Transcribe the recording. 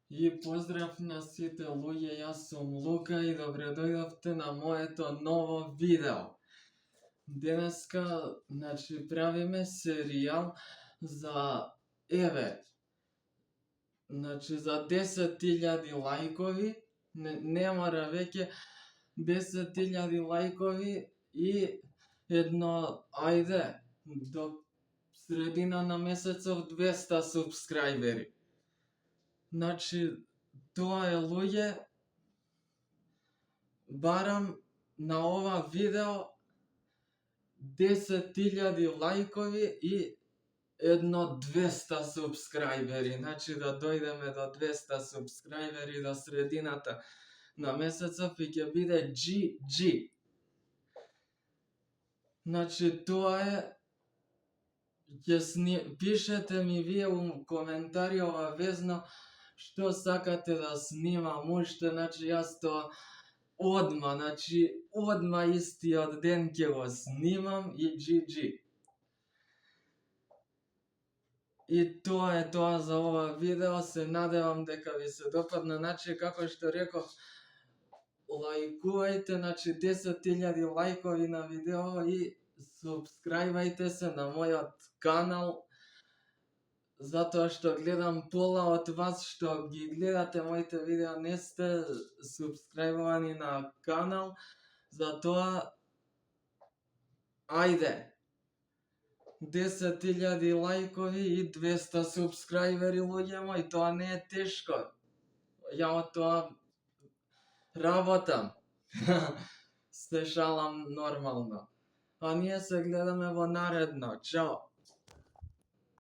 И поздрав на сите луѓе, јас сум Лука и добре дојдовте на моето ново видео. Денеска, правиме серијал за за 10.000 лајкови, не мора веќе 10.000 лајкови и едно, ајде, до средина на месецов 200 субскрајбери. Тоа е, луѓе, барам на ова видео 10.000 лајкови и едно 200 субскрајбери. Да дојдеме до 200 субскрајбери до средината на месецов и ќе биде GG. Тоа е. Пишете ми вие у коментари обавезно што сакате да снимам уште, јас тоа одма истиот ден ќе го снимам и GG. И тоа е тоа за ова видео, се надевам дека ви се допадна, како што реков, лајкувајте, 10.000 лајкови на видео и субскрајбајте се на мојот канал, затоа што гледам пола од вас што ги гледате моите видеа не сте субскрајбовани на канал, затоа ајде 10.000 лајкови и 200 субскрајбери, луѓе мои, тоа не е тешко. Ја од тоа работам. Се шалам нормално. А ние се гледаме во наредно. Чао!